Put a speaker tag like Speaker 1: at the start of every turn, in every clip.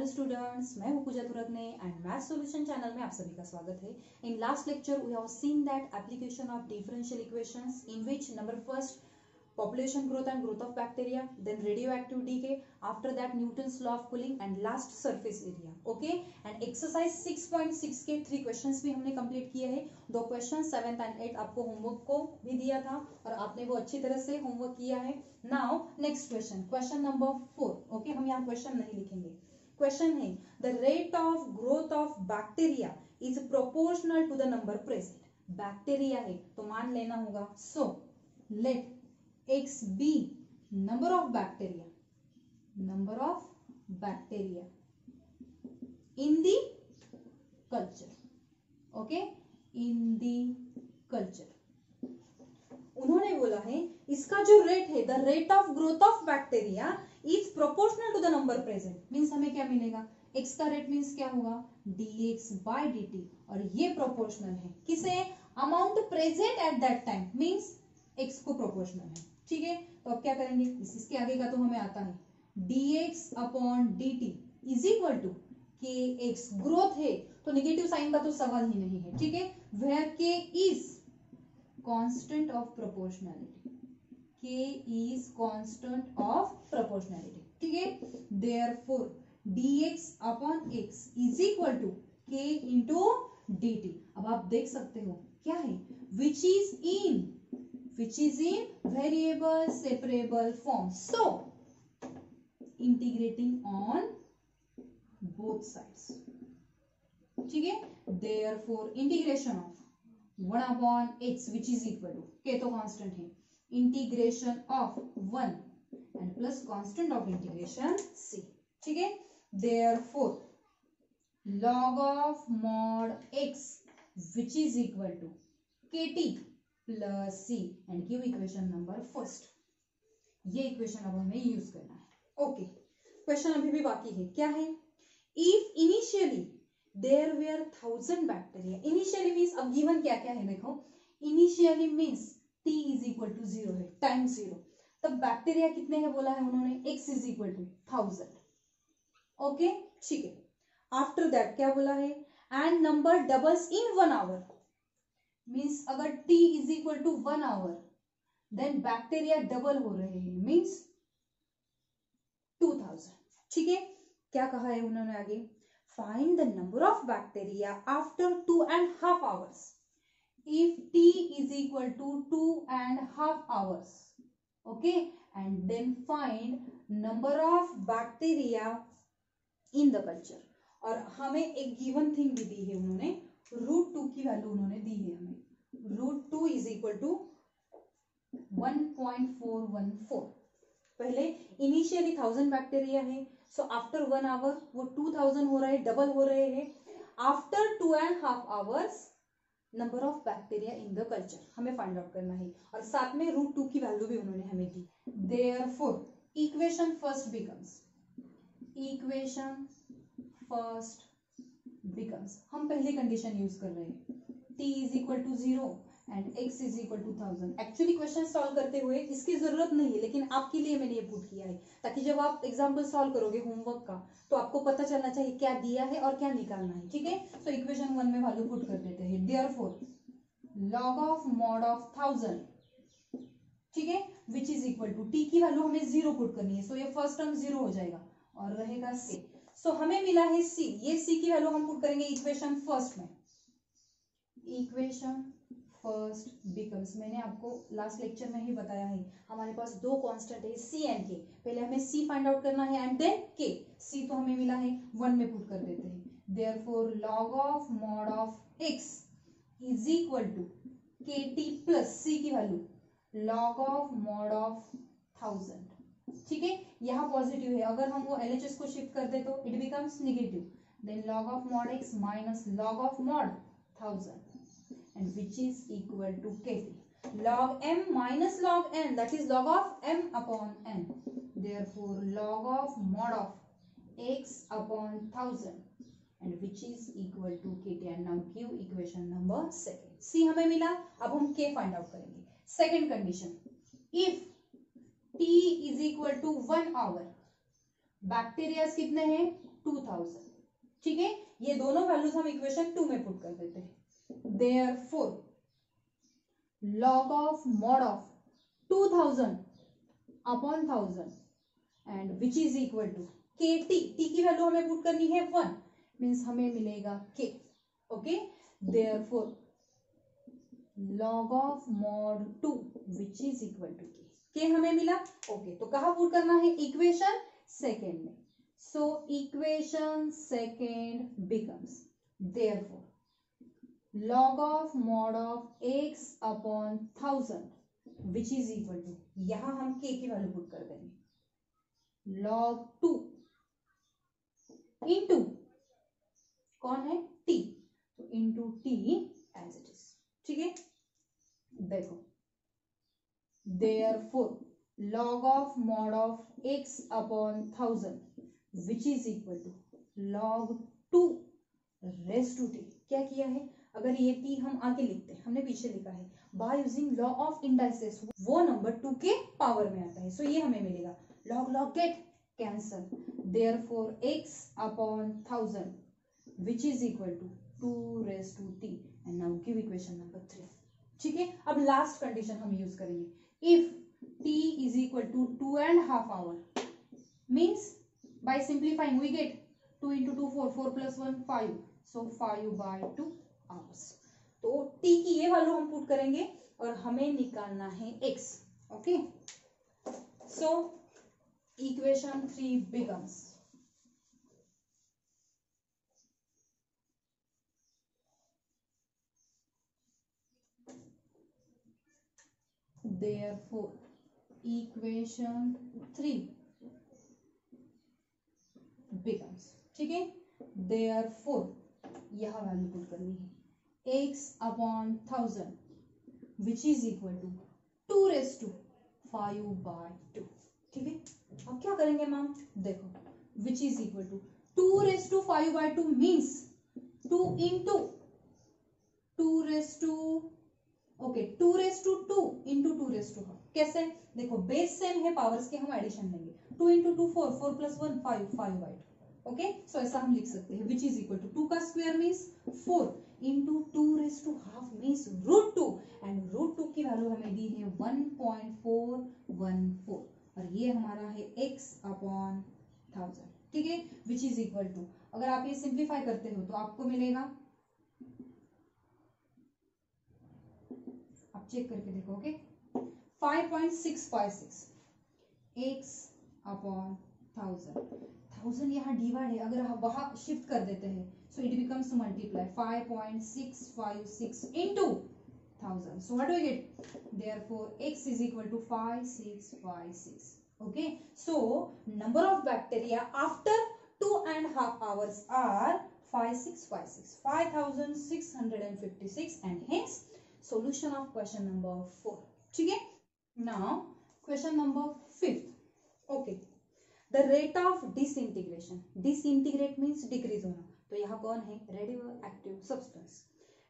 Speaker 1: Students, मैं हूं Puja Turgane and math solution channel में आप सभी का स्वागत है। In last lecture we have seen that application of differential equations in which number first population growth and growth of bacteria, then radioactive decay, after that Newton's law of cooling and last surface area. Okay, and exercise 6.6 के 3 questions भी हमने complete किए हैं। 2 questions 7th and 8th आपको homework को भी दिया था और आपने वो अच्छी तरह से homework किया है। Now next question, question number 4. Okay, हम यहाँ question नहीं लिखेंगे। Question है the rate of growth of bacteria is proportional to the number present. Bacteria है तो मान लेना होगा so let x be number of bacteria in the culture. Okay, in the culture उन्होंने बोला है इसका जो रेट है the rate of growth of bacteria is proportional to the number present. Means हमें क्या मिलेगा, x का रेट मीन्स क्या होगा dx by dt और ये प्रोपोर्शनल है किसे, amount present at that time means x को प्रोपोर्शनल है। ठीक है, तो अब क्या करेंगे, इसके आगे का तो हमें आता है dx upon dt is equal to kx। Growth है तो निगेटिव साइन का तो सवाल ही नहीं है। ठीक है, where k is constant of proportionality, k is constant of proportionality. ठीक है, therefore dx upon x is equal to k into dt। अब आप देख सकते हो क्या है, which is in variable separable form, so integrating on both sides। ठीक है, therefore integration of 1 upon x which is equal to k तो कांस्टेंट है, integration of 1 and plus constant of integration c। ठीक है, therefore log of mod x which is equal to kt plus C and give equation number first. ये equation अब हमें use करना है। Okay, question अभी भी बाकी है। क्या है, if initially there were 1000 bacteria. Initially means अब गिवन क्या क्या है देखो, initially means t is equal to 0 है, टाइम 0, तब बैक्टीरिया कितने हैं बोला है उन्होंने, x is equal to 1000। Okay, ठीक है, आफ्टर दैट क्या बोला है, and number doubles in 1 hour. Means अगर t is equal to 1 hour then bacteria double हो रहे हैं मीन्स 2000। ठीक है, क्या कहा है उन्होंने आगे, find the number of bacteria after 2.5 hours if t is equal to 2.5 hours. Okay, and then find number of bacteria in the culture. और हमें एक गिवन थिंग भी दी है उन्होंने, √2 की वैल्यू उन्होंने दी है हमें, √2 इज इक्वल टू 1.414। पहले इनिशियली 1000 बैक्टीरिया है, सो आफ्टर 1 आवर वो 2000 हो रहे हैं, डबल हो रहे हैं। After 2.5 hours number of bacteria in the culture हमें फाइंड आउट करना है और साथ में √2 की वैल्यू भी उन्होंने हमें दी। देयरफॉर इक्वेशन फर्स्ट बिकम्स हम पहली कंडीशन यूज कर रहे हैं, t is equal to 0 and x is equal to 1000। Actually question solve करते हुए इसकी जरूरत नहीं है, लेकिन आपके लिए मैंने ये पुट किया है ताकि जब आप एग्जाम्पल सॉल्व करोगे होमवर्क का तो आपको पता चलना चाहिए क्या दिया है और क्या निकालना है। ठीक है, तो इक्वेशन 1 में वैल्यू पुट कर देते हैं, therefore log of mod of 1000, ठीक है, which is equal to t की वैल्यू हमें 0 पुट करनी है, सो ये फर्स्ट टर्म 0 हो जाएगा और रहेगा c। सो हमें मिला है c, ये c की वैल्यू हम पुट करेंगे इक्वेशन फर्स्ट में। इक्वेशन फर्स्ट बिकम्स, मैंने आपको लास्ट लेक्चर में ही बताया है हमारे पास 2 कांस्टेंट है c एंड k। पहले हमें c फाइंड आउट करना है एंड देन k। c तो हमें मिला है 1 में पुट कर देते हैं, therefore log of mod of x is equal to kt plus c की value log of mod of 1000। ठीक है, यहाँ पॉजिटिव है, अगर हम वो LHS को शिफ्ट कर दे तो it becomes negative, then log of mod x minus log of mod 1000 and which is equal to kt। log m minus log n that is log of m upon n, therefore log of mod of x upon 1000 and which is equal to kt। And now give equation number second. c हमें मिला, अब हम k find out करेंगे। Second condition, if t is equal to 1 our, bacteria कितने हैं 2000। ठीक है, ये दोनों वैल्यूज हम इक्वेशन 2 में पुट कर देते हैं। Therefore log of mod of 2000 upon 1000 and which is equal to kt, t की वैल्यू हमें पुट करनी है 1, मीन्स हमें मिलेगा k। Okay, therefore log of mod 2 which is equal to k हमें मिला। ओके, तो कहाँ पुट करना है? इक्वेशन सेकेंड में। So equation second becomes therefore log of mod of x upon 1000 which is equal to, यहां हम k की वैल्यू पुट कर देंगे, log 2 into कौन है? t, तो into t as it is। ठीक है, देखो therefore log of mod of x upon 1000 which is equal to log 2 raised to t। क्या किया है? अगर ये t हम आगे लिखते हैं, हमने पीछे लिखा है by using law of indices, वो नंबर 2 के पावर में आता है। सो ये हमें मिलेगा log log get cancel, therefore x upon 1000 which is equal to 2 raised to t and now give equation number 3। ठीक है, अब लास्ट कंडीशन हम यूज करेंगे। If t is equal to 2.5 hour means by simplifying we get 2 into 2 4, 4 plus 1 5, so 5/2 hours। तो t की ये value हम put करेंगे और हमें निकालना है x। Okay, so equation 3 becomes therefore equation 3 becomes, ठीक है, therefore यह वैल्यू पुट करनी है x upon 1000 which is equal to 2 raised to 5/2। ठीक है, अब क्या करेंगे मैम? देखो which is equal to 2 raised to 5/2 means 2 into 2 raised to, okay, 2 raised to 2 into 2 raised to half। कैसे? देखो बेस सेम है, पावर्स के हम एडिशन लेंगे। 2 into 2 4, 4 plus 1 5, 5/2। ओके, सो ऐसा हम लिख सकते हैं which is equal to 2 का square means 4 into 2 raised to half means √2 and √2 की वैल्यू हमें दी है 1.414 और ये हमारा है x अपॉन 1000। ठीक है, which is equal to, अगर आप ये सिंप्लीफाई करते हो तो आपको मिलेगा, आप चेक करके देखो, ओके, 5.656 x अपॉन 1000 यहाँ डिवाइड है, अगर हम वहां शिफ्ट कर देते हैं so it becomes multiply 5.656 into 1000। So what do we get? Therefore x is equal to 5656। Okay, so number of bacteria after 2.5 hours are 5656 and hence solution of question number 4। ठीक है, now question number 5। Okay, the rate of disintegration, disintegrate means decrease होना, तो यहाँ कौन है? Radioactive substance.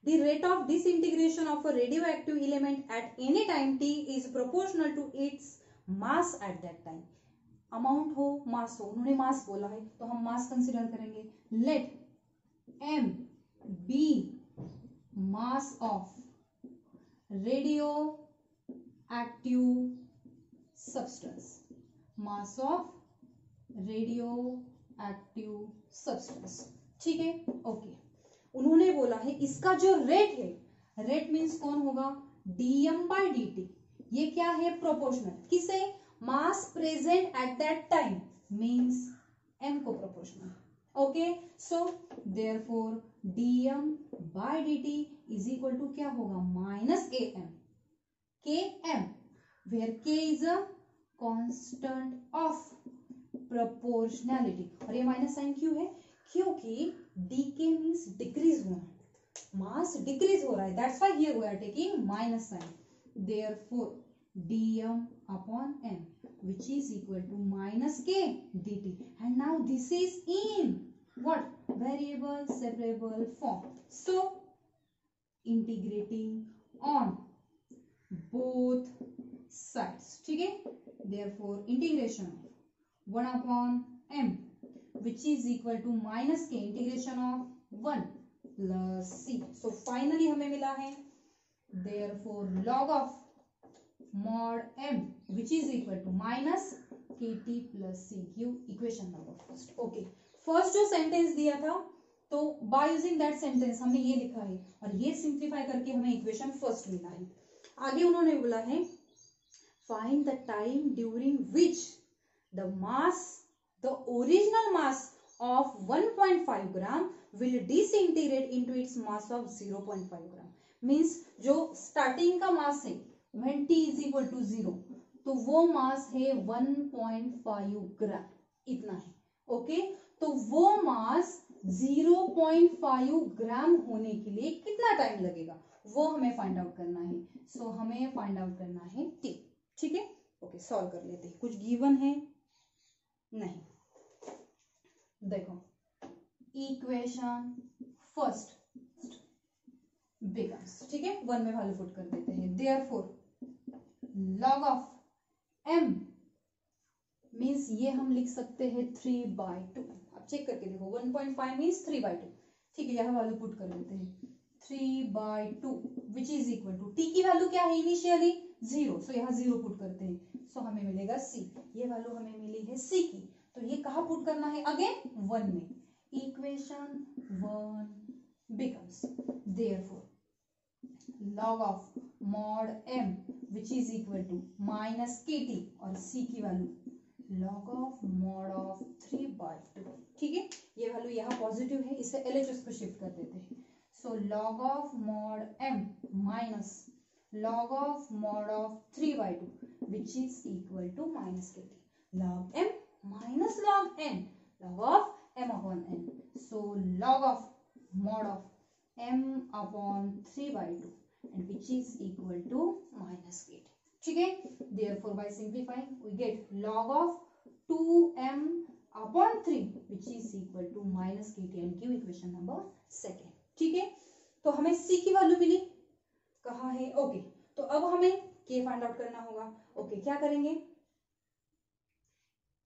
Speaker 1: The rate of disintegration of a radioactive element at any time t is proportional to its mass at that time. Amount हो, mass हो, उन्होंने mass बोला है तो हम मास कंसिडर करेंगे। Let m be mass of radioactive substance, mass of radioactive substance. ठीक है, ओके, उन्होंने बोला है इसका जो रेट है, रेट मीन्स कौन होगा? dm/dt। ये क्या है? प्रोपोर्शनल, किसे? Mass present at that time means m को proportional. Okay, so therefore dm/dt is equal to क्या होगा? -km, km where k is a constant of proportionality। और ये माइनस साइन क्यों है? क्योंकि डीके मींस डिक्रीज होना, मास डिक्रीज हो रहा है, that's why here we are taking minus sign. Therefore dm upon m which is equal to -k dt and now this is in what? Variable separable form, so integrating on both sides। ठीक है, therefore integration of 1 upon m which is equal to minus के integration of 1 plus C. So finally हमें मिला है therefore log of mod m which is equal to minus kt plus c. Give equation number first. Okay, first जो sentence दिया था तो by using that sentence हमने ये लिखा है और ये सिंप्लीफाई करके हमें इक्वेशन फर्स्ट मिला है. आगे उन्होंने बोला है find the time during which the mass the original mass of 1.5 gram will disintegrate into its mass of 0.5 gram. Means जो स्टार्टिंग का मास है when t is equal to 0 तो वो मास है 1.5 ग्राम, इतना है. ओके, तो वो मास 0.5 ग्राम होने के लिए कितना टाइम लगेगा वो हमें फाइंड आउट करना है. सो हमें फाइंड आउट करना है t. ठीक है, ओके, सॉल्व कर लेते हैं. कुछ गिवन है नहीं. देखो इक्वेशन फर्स्ट बिकम्स, ठीक है, 1 में वैल्यू पुट कर देते हैं. Therefore log of m means ये हम लिख सकते हैं 3/2. आप चेक करके देखो 1.5 मीन्स 3/2. ठीक है, यह वैल्यू पुट कर देते हैं 3/2 which is equal to t की वैल्यू क्या है इनिशियली 0. सो यहाँ 0 पुट करते हैं. सो हमें मिलेगा c. ये वैल्यू हमें मिली है c की, तो ये कहाँ पुट करना है अगेन 1 में. Equation 1 becomes therefore log of mod m which is equal to minus kt और c की value log of mod of 3/2. ठीक है, ये वैल्यू यहाँ पॉजिटिव है, इसे LHS को शिफ्ट कर देते हैं. सो log of mod m minus log of mod of 3/2 which is equal to minus kt. log m minus log n, log of m upon n. so log of mod of m upon 3/2 and which is equal to minus kt. ठीक है, therefore by simplifying we get log of 2m upon 3 which is equal to minus kt and give equation number second. ठीक है, तो हमें c की value मिली, कहाँ है? Okay, तो अब हमें k फाइंड आउट करना होगा. ओके, क्या करेंगे?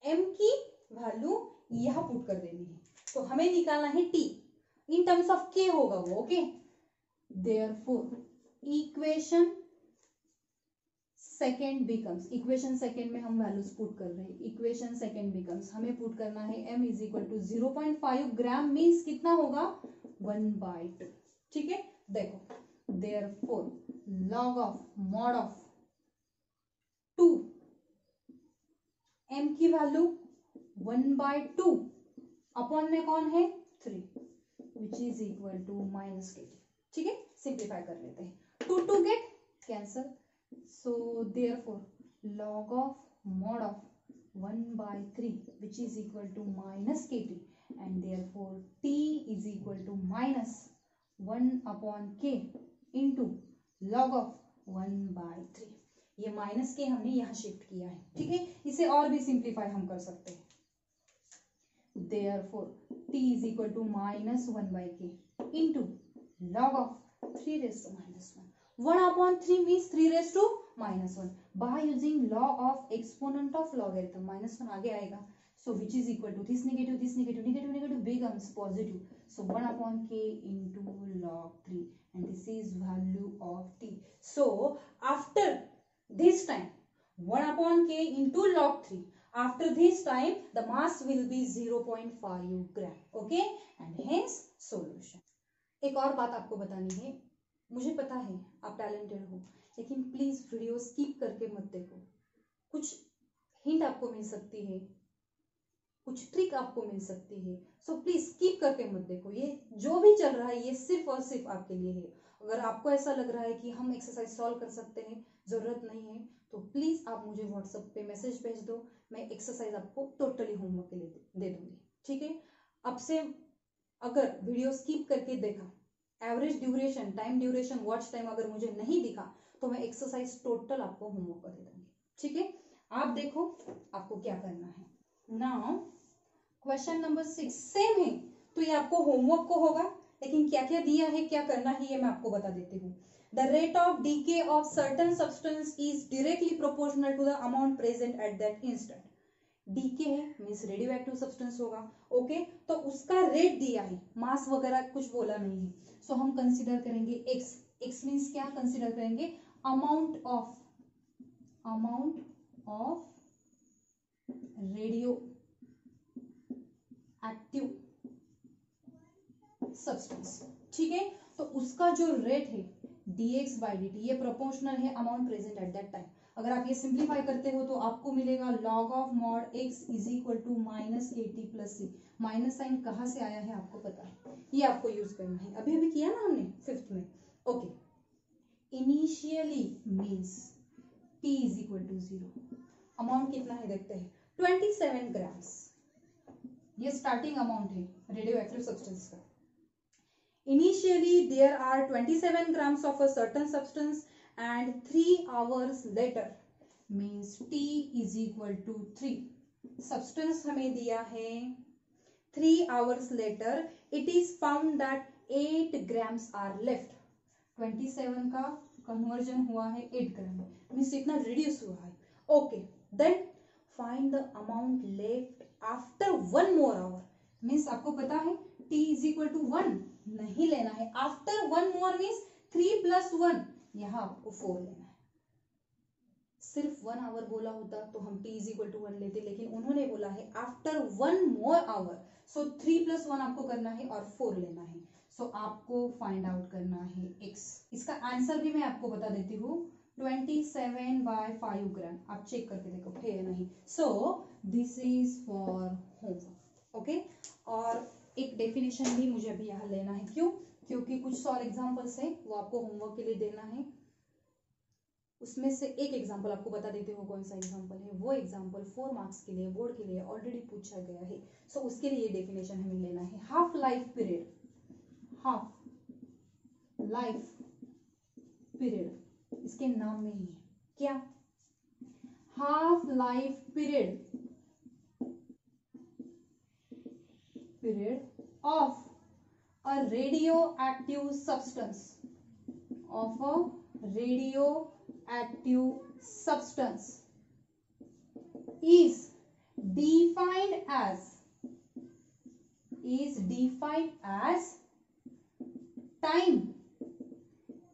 Speaker 1: m की वैल्यू यहाँ पुट कर देनी है, तो हमें निकालना है t in terms of k होगा वो. Okay, therefore equation second becomes, equation second में हम वैल्यूज पुट कर रहे हैं. इक्वेशन सेकेंड बिकम्स, हमें पुट करना है m is equal to 0.5 gram means कितना होगा 1/2. ठीक है, देखो therefore log of mod of 2 m की वैल्यू 1/2 अपॉन में कौन है 3 which is equal to minus kt. ठीक है, सिंप्लीफाई कर लेते हैं. 2 get cancel. So therefore log of mod of 1/3 which is equal to minus kt and therefore t is equal to minus 1 upon k into log of 1/3. ये minus के हमने यहाँ shift किया है. ठीक है, इसे और भी सिंप्लीफाई हम कर सकते हैं. therefore t is equal to minus 1/k into log of 3 raised to minus 1. 1 upon 3 means 3 raised to minus 1. By using law of exponent of logarithm, minus 1 आगे आएगा. So which is equal to this negative becomes positive. So 1 upon k into log 3 and this is value of t. So after this time 1 upon k into log 3. After this time the mass will be 0.5 gram. Okay, and hence solution. एक और बात आपको बतानी है. मुझे पता है आप टैलेंटेड हो, लेकिन प्लीज वीडियो स्किप करके मत देखो. कुछ हिंट आपको मिल सकती है, कुछ ट्रिक आपको मिल सकती है. सो प्लीज स्किप करके मत देखो. ये जो भी चल रहा है ये सिर्फ और सिर्फ आपके लिए है. अगर आपको ऐसा लग रहा है कि हम एक्सरसाइज सॉल्व कर सकते हैं, जरूरत नहीं है, तो प्लीज आप मुझे व्हाट्सएप पे मैसेज भेज दो. मैं एक्सरसाइज आपको टोटली होमवर्क के लिए दे दूंगी. ठीक है, अब से अगर वीडियो स्किप करके देखा, average duration, time duration, watch time अगर मुझे नहीं दिखा, तो मैं एक्सरसाइज टोटल आपको होमवर्क कर दे दूंगी. ठीक है, आप देखो आपको क्या करना है. नाउ क्वेश्चन नंबर 6 सेम है, तो ये आपको होमवर्क को होगा, लेकिन क्या क्या दिया है, क्या करना है, ये मैं आपको बता देती हूँ. The rate of decay of certain substance is directly proportional to the amount present at that instant. Decay है मीन्स रेडियो एक्टिव सब्सटेंस होगा। ओके, तो उसका रेट दिया है, मास वगैरह कुछ बोला नहीं है। सो हम कंसिडर करेंगे एक्स। एक्स मीन्स क्या कंसिडर करेंगे? Amount of radioactive substance. ठीक है, तो उसका जो रेट है dx by dt, ये प्रोपोर्शनल है amount present at that time. अगर आप ये सिंप्लीफाई करते हो तो आपको मिलेगा log of mod x is equal to minus K T plus C. Minus sign कहाँ से आया है आपको पता है, ये आपको यूज करना है, अभी अभी किया ना हमने फिफ्थ में। Okay, initially means t is equal to 0। Amount कितना है देखते हैं, 27 ग्राम्स। ये स्टार्टिंग अमाउंट है रेडियो एक्टिव सब्सटेंस का। Initially, there are 27 grams of a certain substance and 3 hours later means T is equal to 3. Substance हमें दिया है 3 hours later, it is found that 8 grams are left. 27 का conversion हुआ है 8 ग्राम, means इतना reduce हुआ है। Okay, then find the amount left after 1 more hour. means आपको पता है T is equal to 1 नहीं लेना है, आफ्टर 1 मोर मीन्स 3 प्लस 1, यहाँ आपको 4 लेना है। सिर्फ 1 आवर बोला होता तो हम t इज इक्वल टू 1 लेते, लेकिन उन्होंने बोला है after 1 more hour, so 3 plus 1 आपको करना है और 4 लेना है। सो आपको फाइंड आउट करना है x। इसका आंसर भी मैं आपको बता देती हूँ, 27 by 5 ग्राम। आप चेक करके देखो है या नहीं। So this is for homework. Okay, और एक डेफिनेशन भी मुझे अभी यहाँ लेना है, क्यों? क्योंकि कुछ सॉल्व एग्जांपल्स है वो आपको होमवर्क के लिए देना है। उसमें से एक एग्जांपल आपको बता देती हूँ कौन सा एग्जांपल है। वो एग्जांपल 4 मार्क्स के लिए बोर्ड के लिए ऑलरेडी पूछा गया है। सो उसके लिए डेफिनेशन हमें लेना है। Half life period, half life period इसके नाम में ही है क्या? Half life period of a radioactive substance, of a radioactive substance is defined as time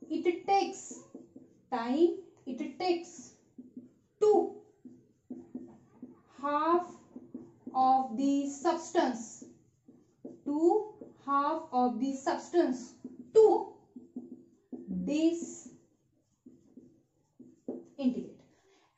Speaker 1: it takes to half of the substance to disintegrate.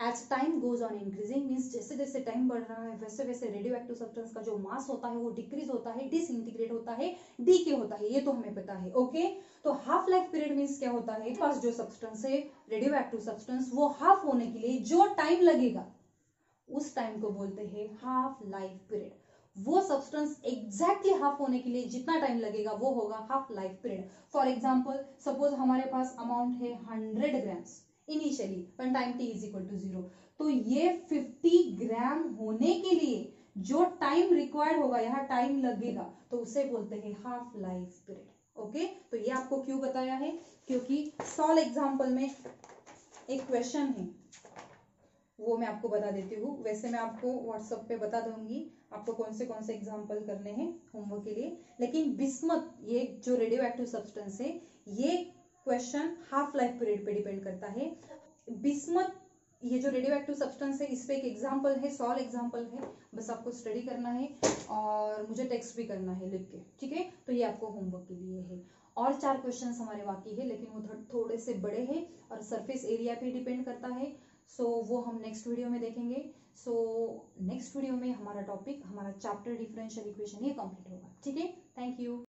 Speaker 1: As time goes on increasing means जैसे जैसे time बढ़ रहा है वैसे वैसे radio active substance का जो मास होता है वो डिक्रीज होता है, डिसइंटीग्रेट होता है, डीके होता है, ये तो हमें पता है। ओके, तो हाफ लाइफ पीरियड मीन्स क्या होता है, पास जो सब्सटेंस है रेडियो एक्टिव सब्सटेंस वो हाफ होने के लिए जो टाइम लगेगा उस टाइम को बोलते हैं हाफ लाइफ पीरियड। वो सब्सटेंस एग्जैक्टली हाफ होने के लिए जितना टाइम लगेगा वो होगा half life period. For example suppose हमारे पास अमाउंट है 100 grams initially when time t is equal to 0, तो ये 50 ग्राम होने के लिए जो टाइम रिक्वायर्ड होगा, यहाँ टाइम लगेगा, तो उसे बोलते हैं हाफ लाइफ पीरियड। ओके, तो ये आपको क्यों बताया है, क्योंकि सॉल्व एग्जांपल में एक क्वेश्चन है वो मैं आपको बता देती हूँ। वैसे मैं आपको व्हाट्सएप पे बता दूंगी आपको कौन से एग्जाम्पल करने हैं होमवर्क के लिए, लेकिन बिस्मथ ये जो रेडियो एक्टिव सब्सटेंस है ये क्वेश्चन हाफ लाइफ पीरियड पे डिपेंड करता है। बिस्मथ ये जो रेडियो एक्टिव सब्सटेंस है इस पे एक एग्जाम्पल है, सॉल्व एग्जाम्पल है, बस आपको स्टडी करना है और मुझे टेक्स्ट भी करना है लिख के। ठीक है, तो ये आपको होमवर्क के लिए है। और 4 क्वेश्चंस हमारे बाकी है लेकिन वो थोड़े से बड़े हैं और सरफेस एरिया पे डिपेंड करता है। सो वो हम नेक्स्ट वीडियो में देखेंगे। सो नेक्स्ट वीडियो में हमारा टॉपिक, हमारा चैप्टर डिफरेंशियल इक्वेशन ये कंप्लीट होगा। ठीक है, थैंक यू।